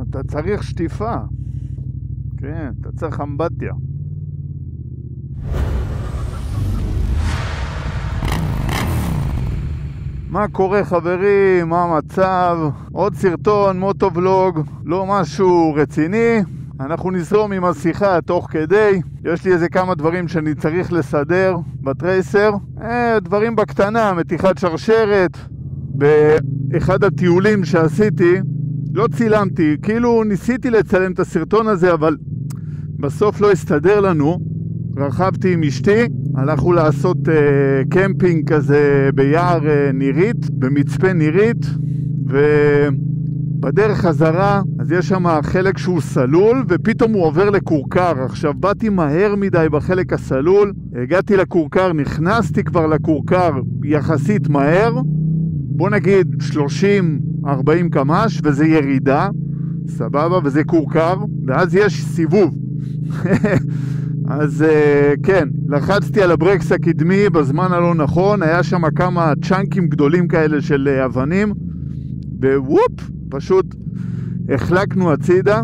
אתה צריך שטיפה. כן, אתה צריך אמבטיה. מה קורה חברים? מה המצב? עוד סרטון, מוטובלוג, לא משהו רציני. אנחנו נזרום עם השיחה תוך כדי. יש לי איזה כמה דברים שאני צריך לסדר בטרייסר. דברים בקטנה, מתיחת שרשרת. באחד הטיולים שעשיתי, לא צילמתי, כאילו ניסיתי לצלם את הסרטון הזה, אבל בסוף לא הסתדר לנו. רכבתי עם אשתי, הלכנו לעשות קמפינג כזה ביער נירית, במצפה נירית, ובדרך חזרה, אז יש שם חלק שהוא סלול, ופתאום הוא עובר לקורקר. עכשיו באתי מהר מדי בחלק הסלול, הגעתי לקורקר, נכנסתי כבר לקורקר יחסית מהר, בוא נגיד 30-40 קמ"ש, וזה ירידה, סבבה, וזה קורקר, ואז יש סיבוב. אז כן, לחצתי על הברקס הקדמי בזמן הלא נכון, היה שם כמה צ'אנקים גדולים כאלה של אבנים, ווופ, פשוט החלקנו הצידה.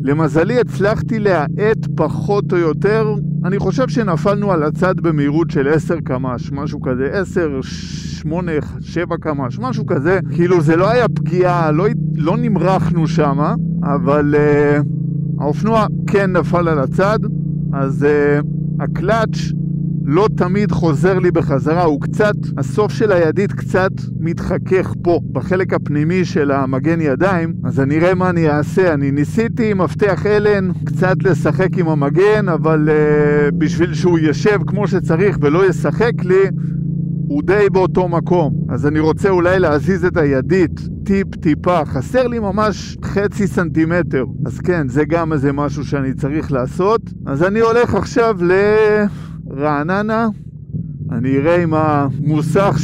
למזלי הצלחתי להאט פחות או יותר, אני חושב שנפלנו על הצד במהירות של 10 קמ"ש, משהו כזה, 10, 8, 7 קמ"ש, משהו כזה. כאילו זה לא היה פגיעה, לא נמרחנו שם, אבל האופנוע כן נפל על הצד, אז הקלאץ' לא תמיד חוזר לי בחזרה, הוא קצת, הסוף של הידית קצת מתחכך פה, בחלק הפנימי של המגן ידיים, אז אני אראה מה אני אעשה. אני ניסיתי עם מפתח אלן קצת לשחק עם המגן, אבל בשביל שהוא ישב כמו שצריך ולא ישחק לי, הוא די באותו מקום. אז אני רוצה אולי להזיז את הידית טיפה, חסר לי ממש חצי סנטימטר. אז כן, זה גם איזה משהו שאני צריך לעשות. אז אני הולך עכשיו לרעננה, אני אראה אם המוסך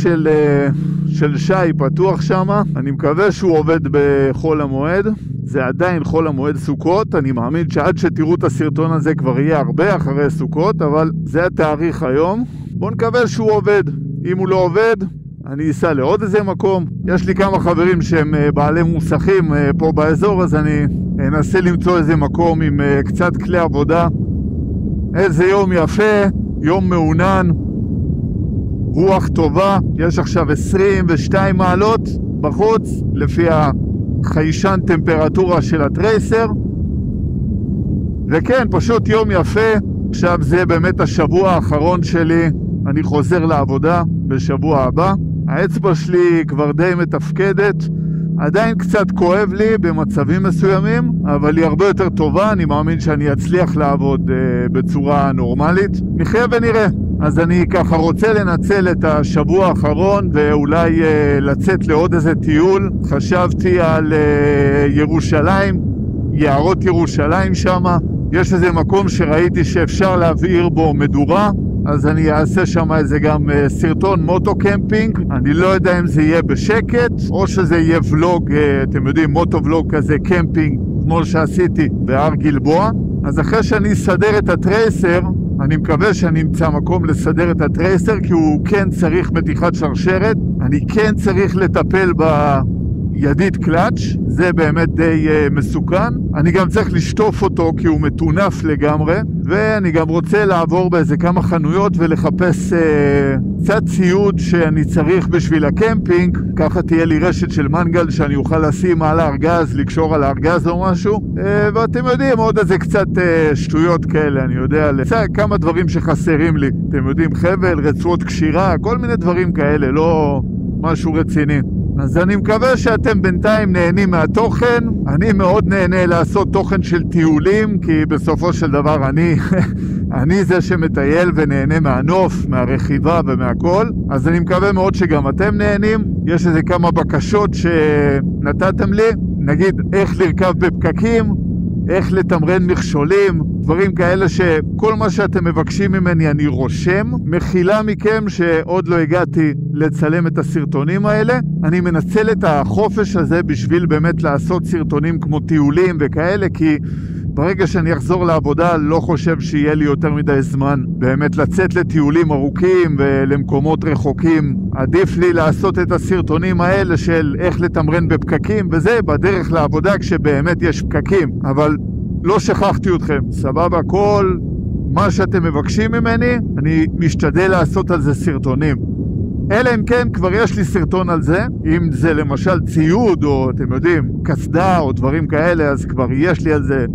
של שי פתוח שם. אני מקווה שהוא עובד בחול המועד, זה עדיין חול המועד סוכות, אני מאמין שעד שתראו את הסרטון הזה כבר יהיה הרבה אחרי סוכות, אבל זה התאריך היום. בוא נקווה שהוא עובד. אם הוא לא עובד, אני אסע לעוד איזה מקום. יש לי כמה חברים שהם בעלי מוסכים פה באזור, אז אני אנסה למצוא איזה מקום עם קצת כלי עבודה. איזה יום יפה, יום מעונן, רוח טובה, יש עכשיו 22 מעלות בחוץ, לפי החיישן טמפרטורה של הטרייסר. וכן, פשוט יום יפה. עכשיו זה באמת השבוע האחרון שלי, אני חוזר לעבודה בשבוע הבא. האצבע שלי כבר די מתפקדת, עדיין קצת כואב לי במצבים מסוימים, אבל היא הרבה יותר טובה. אני מאמין שאני אצליח לעבוד בצורה נורמלית. נחיה ונראה. אז אני ככה רוצה לנצל את השבוע האחרון ואולי לצאת לעוד איזה טיול. חשבתי על ירושלים, יערות ירושלים שם. יש איזה מקום שראיתי שאפשר להבעיר בו מדורה, אז אני אעשה שם איזה גם סרטון מוטו-קמפינג. אני לא יודע אם זה יהיה בשקט, או שזה יהיה ולוג, אתם יודעים, מוטו-ולוג כזה קמפינג, כמו שעשיתי בהר גלבוע. אז אחרי שאני אסדר את הטרייסר, אני מקווה שאני אמצא מקום לסדר את הטרייסר, כי הוא כן צריך מתיחת שרשרת, אני כן צריך לטפל בידית קלאץ', זה באמת די מסוכן. אני גם צריך לשטוף אותו כי הוא מטונף לגמרי, ואני גם רוצה לעבור באיזה כמה חנויות ולחפש קצת ציוד שאני צריך בשביל הקמפינג. ככה תהיה לי רשת של מנגל שאני אוכל לשים על הארגז, לקשור על הארגז או משהו. ואתם יודעים, עוד איזה קצת שטויות כאלה, אני יודע, כמה דברים שחסרים לי. אתם יודעים, חבל, רצועות קשירה, כל מיני דברים כאלה, לא משהו רציני. אז אני מקווה שאתם בינתיים נהנים מהתוכן. אני מאוד נהנה לעשות תוכן של טיולים, כי בסופו של דבר אני זה שמטייל ונהנה מהנוף, מהרכיבה ומהכל. אז אני מקווה מאוד שגם אתם נהנים. יש איזה כמה בקשות שנתתם לי, נגיד איך לרכב בפקקים, איך לתמרן מכשולים, דברים כאלה שכל מה שאתם מבקשים ממני אני רושם. מחילה מכם שעוד לא הגעתי לצלם את הסרטונים האלה. אני מנצל את החופש הזה בשביל באמת לעשות סרטונים כמו טיולים וכאלה, כי ברגע שאני אחזור לעבודה לא חושב שיהיה לי יותר מדי זמן באמת לצאת לטיולים ארוכים ולמקומות רחוקים. עדיף לי לעשות את הסרטונים האלה של איך לתמרן בפקקים, וזה בדרך לעבודה כשבאמת יש פקקים. אבל לא שכחתי אתכם, סבבה? כל מה שאתם מבקשים ממני אני משתדל לעשות על זה סרטונים. אלא אם כן כבר יש לי סרטון על זה, אם זה למשל ציוד או אתם יודעים קסדה או דברים כאלה, אז כבר יש לי על זה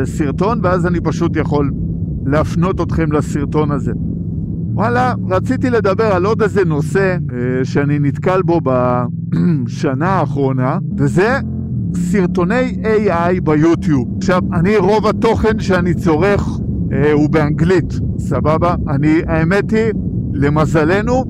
סרטון, ואז אני פשוט יכול להפנות אתכם לסרטון הזה. וואלה, רציתי לדבר על עוד איזה נושא שאני נתקל בו בשנה האחרונה, וזה סרטוני AI ביוטיוב. עכשיו, רוב התוכן שאני צורך הוא באנגלית, סבבה? האמת היא, למזלנו,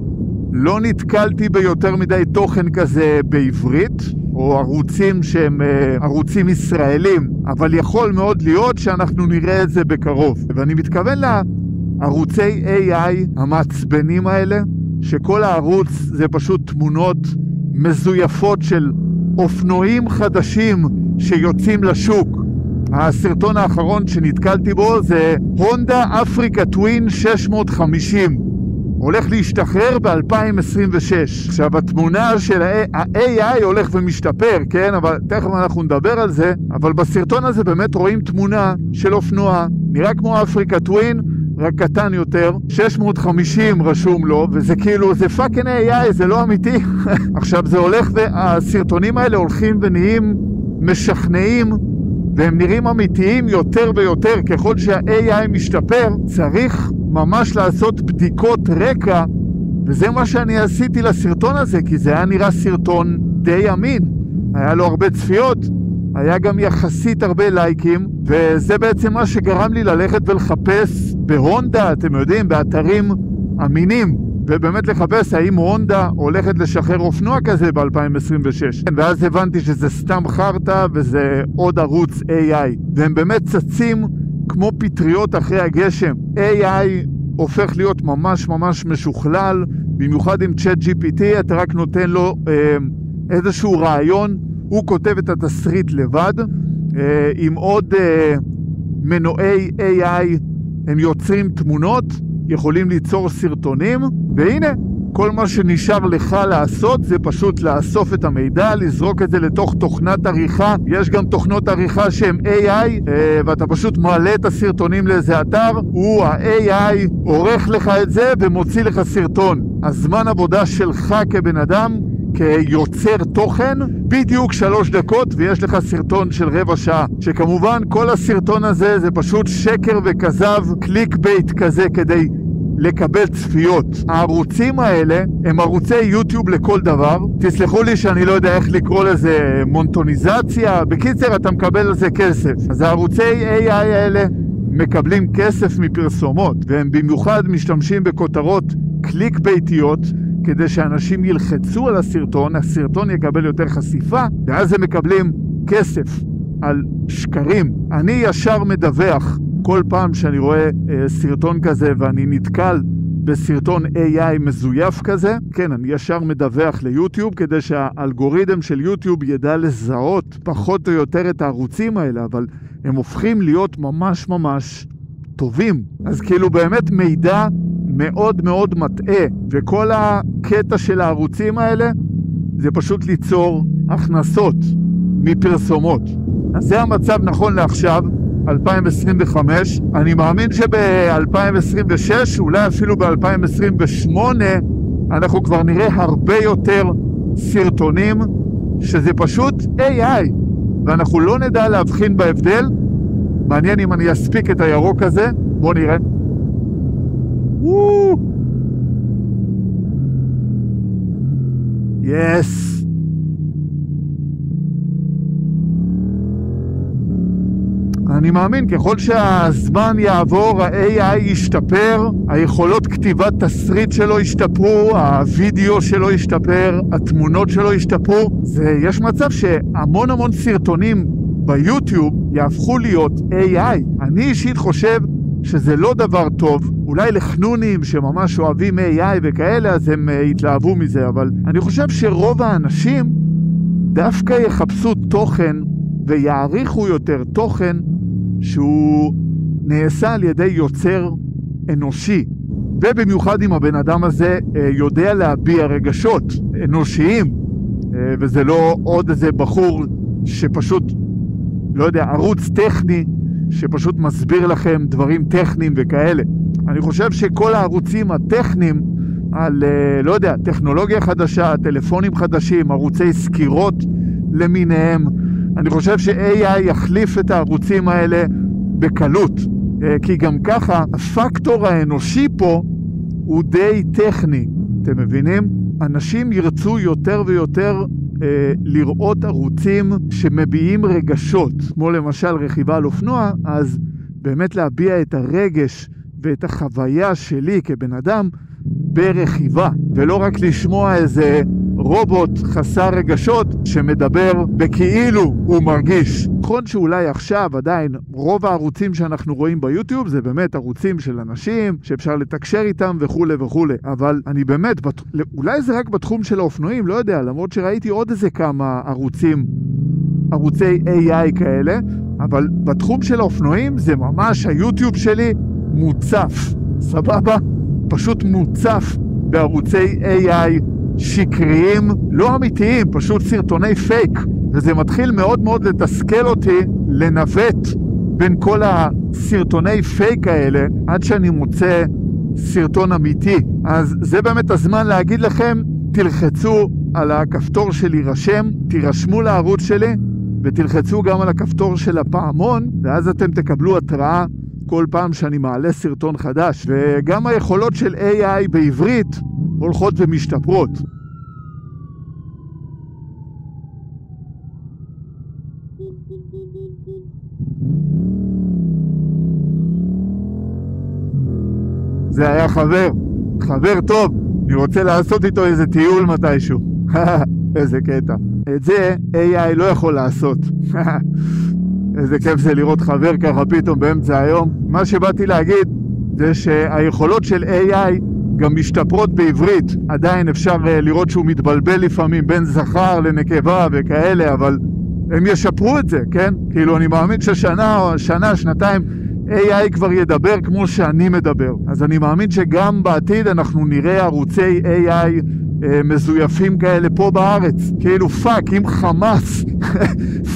לא נתקלתי ביותר מדי תוכן כזה בעברית, או ערוצים שהם ערוצים ישראלים, אבל יכול מאוד להיות שאנחנו נראה את זה בקרוב. ואני מתכוון לערוצי AI המעצבנים האלה, שכל הערוץ זה פשוט תמונות מזויפות של אופנועים חדשים שיוצאים לשוק. הסרטון האחרון שנתקלתי בו זה הונדה אפריקה טווין 650. הולך להשתחרר ב-2026. עכשיו, התמונה של ה-AI הולך ומשתפר, כן? אבל תכף אנחנו נדבר על זה. אבל בסרטון הזה באמת רואים תמונה של אופנוע, נראה כמו אפריקה טווין, רק קטן יותר, 650 רשום לו, וזה כאילו, זה פאקינג AI, זה לא אמיתי. עכשיו, זה הולך, והסרטונים האלה הולכים ונהיים משכנעים, והם נראים אמיתיים יותר ויותר. ככל שה-AI משתפר, צריך ממש לעשות בדיקות רקע, וזה מה שאני עשיתי לסרטון הזה, כי זה היה נראה סרטון די אמין. היה לו הרבה צפיות, היה גם יחסית הרבה לייקים, וזה בעצם מה שגרם לי ללכת ולחפש בהונדה, אתם יודעים, באתרים אמינים, ובאמת לחפש האם הונדה הולכת לשחרר אופנוע כזה ב-2026. ואז הבנתי שזה סתם חרטה וזה עוד ערוץ AI, והם באמת צצים כמו פטריות אחרי הגשם. AI הופך להיות ממש ממש משוכלל, במיוחד עם ChatGPT, אתה רק נותן לו איזשהו רעיון, הוא כותב את התסריט לבד, עם עוד מנועי AI הם יוצרים תמונות, יכולים ליצור סרטונים, והנה, כל מה שנשאר לך לעשות זה פשוט לאסוף את המידע, לזרוק את זה לתוך תוכנת עריכה. יש גם תוכנות עריכה שהן AI, ואתה פשוט מעלה את הסרטונים לאיזה אתר, הוא ה-AI עורך לך את זה ומוציא לך סרטון. הזמן עבודה שלך כבן אדם, כיוצר תוכן, בדיוק 3 דקות, ויש לך סרטון של רבע שעה, שכמובן כל הסרטון הזה זה פשוט שקר וכזב, קליק בייט כזה כדי לקבל צפיות. הערוצים האלה הם ערוצי יוטיוב לכל דבר. תסלחו לי שאני לא יודע איך לקרוא לזה מונטוניזציה. בקיצר, אתה מקבל על זה כסף. אז הערוצי AI האלה מקבלים כסף מפרסומות, והם במיוחד משתמשים בכותרות קליק בייטיות, כדי שאנשים ילחצו על הסרטון, הסרטון יקבל יותר חשיפה, ואז הם מקבלים כסף על שקרים. אני ישר מדווח כל פעם שאני רואה סרטון כזה ואני נתקל בסרטון AI מזויף כזה, כן, אני ישר מדווח ליוטיוב כדי שהאלגוריתם של יוטיוב ידע לזהות פחות או יותר את הערוצים האלה, אבל הם הופכים להיות ממש ממש טובים. אז כאילו באמת מידע מאוד מאוד מטעה, וכל הקטע של הערוצים האלה זה פשוט ליצור הכנסות מפרסומות. אז זה המצב נכון לעכשיו, 2025. אני מאמין שב-2026, אולי אפילו ב-2028, אנחנו כבר נראה הרבה יותר סרטונים שזה פשוט AI, ואנחנו לא נדע להבחין בהבדל. מעניין אם אני אספיק את הירוק הזה, בוא נראה. יס. אני מאמין, ככל שהזמן יעבור, ה-AI ישתפר, היכולות כתיבת תסריט שלו ישתפרו, הווידאו שלו ישתפר, התמונות שלו ישתפרו. יש מצב שהמון המון סרטונים ביוטיוב יהפכו להיות AI. אני אישית חושב שזה לא דבר טוב. אולי לחנונים שממש אוהבים AI וכאלה, אז הם יתלהבו מזה, אבל אני חושב שרוב האנשים דווקא יחפשו תוכן ויעריכו יותר תוכן שהוא נעשה על ידי יוצר אנושי. ובמיוחד אם הבן אדם הזה יודע להביע רגשות אנושיים, וזה לא עוד איזה בחור שפשוט, לא יודע, ערוץ טכני שפשוט מסביר לכם דברים טכניים וכאלה. אני חושב שכל הערוצים הטכניים על, לא יודע, טכנולוגיה חדשה, טלפונים חדשים, ערוצי סקירות למיניהם, אני חושב ש-AI יחליף את הערוצים האלה בקלות. כי גם ככה, הפקטור האנושי פה הוא די טכני. אתם מבינים? אנשים ירצו יותר ויותר לראות ערוצים שמביעים רגשות, כמו למשל רכיבה על אופנוע, אז באמת להביע את הרגש ואת החוויה שלי כבן אדם ברכיבה, ולא רק לשמוע איזה רובוט חסר רגשות שמדבר בכאילו הוא מרגיש. נכון שאולי עכשיו עדיין רוב הערוצים שאנחנו רואים ביוטיוב זה באמת ערוצים של אנשים שאפשר לתקשר איתם וכו' וכו', אבל אני באמת, אולי זה רק בתחום של האופנועים, לא יודע, למרות שראיתי עוד איזה כמה ערוצי AI כאלה, אבל בתחום של האופנועים זה ממש היוטיוב שלי מוצף, סבבה? פשוט מוצף בערוצי AI שקריים, לא אמיתיים, פשוט סרטוני פייק. וזה מתחיל מאוד מאוד לתסכל אותי לנווט בין כל הסרטוני פייק האלה עד שאני מוצא סרטון אמיתי. אז זה באמת הזמן להגיד לכם, תלחצו על הכפתור של להירשם, תירשמו לערוץ שלי ותלחצו גם על הכפתור של הפעמון, ואז אתם תקבלו התראה כל פעם שאני מעלה סרטון חדש. וגם היכולות של AI בעברית הולכות ומשתפרות. זה היה חבר טוב, אני רוצה לעשות איתו איזה טיול מתישהו. איזה קטע. את זה AI לא יכול לעשות. איזה כיף זה לראות חבר ככה פתאום באמצע היום. מה שבאתי להגיד זה שהיכולות של AI גם משתפרות בעברית. עדיין אפשר לראות שהוא מתבלבל לפעמים בין זכר לנקבה וכאלה, אבל הם ישפרו את זה, כן? כאילו אני מאמין ששנה, שנתיים, AI כבר ידבר כמו שאני מדבר. אז אני מאמין שגם בעתיד אנחנו נראה ערוצי AI מזויפים כאלה פה בארץ. כאילו אם חמאס,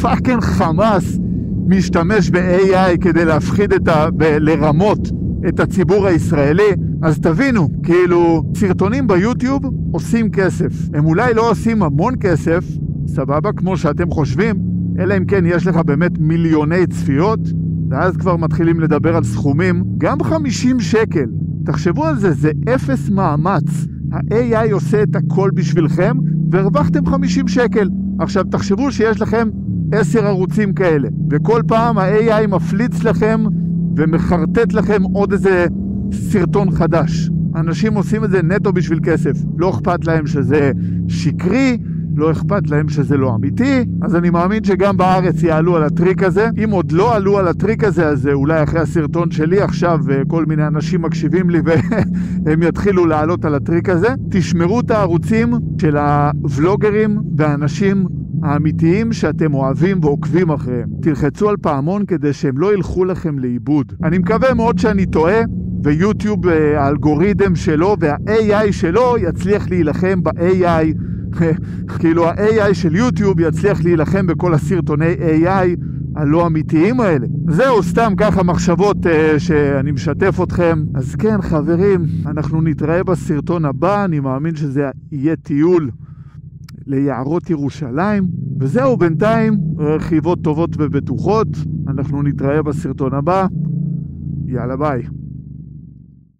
פאקינג חמאס, משתמש ב-AI כדי להפחיד לרמות את הציבור הישראלי, אז תבינו, כאילו, סרטונים ביוטיוב עושים כסף. הם אולי לא עושים המון כסף, סבבה, כמו שאתם חושבים, אלא אם כן יש לך באמת מיליוני צפיות, ואז כבר מתחילים לדבר על סכומים. גם 50 שקל, תחשבו על זה, זה אפס מאמץ. ה-AI עושה את הכל בשבילכם, והרווחתם 50 שקל. עכשיו תחשבו שיש לכם 10 ערוצים כאלה, וכל פעם ה-AI מפליץ לכם ומחרטט לכם עוד איזה סרטון חדש. אנשים עושים את זה נטו בשביל כסף. לא אכפת להם שזה שקרי, לא אכפת להם שזה לא אמיתי. אז אני מאמין שגם בארץ יעלו על הטריק הזה. אם עוד לא עלו על הטריק הזה, אז אולי אחרי הסרטון שלי עכשיו כל מיני אנשים מקשיבים לי והם יתחילו לעלות על הטריק הזה. תשמרו את הערוצים של הוולוגרים והאנשים האמיתיים שאתם אוהבים ועוקבים אחריהם. תלחצו על פעמון כדי שהם לא ילכו לכם לאיבוד. אני מקווה מאוד שאני טועה, ויוטיוב האלגוריתם שלו וה-AI שלו יצליח להילחם ב-AI, כאילו ה-AI של יוטיוב יצליח להילחם בכל הסרטוני AI הלא אמיתיים האלה. זהו, סתם ככה מחשבות שאני משתף אתכם. אז כן חברים, אנחנו נתראה בסרטון הבא. אני מאמין שזה יהיה טיול ליערות ירושלים, וזהו, בינתיים רכיבות טובות ובטוחות. אנחנו נתראה בסרטון הבא. יאללה ביי.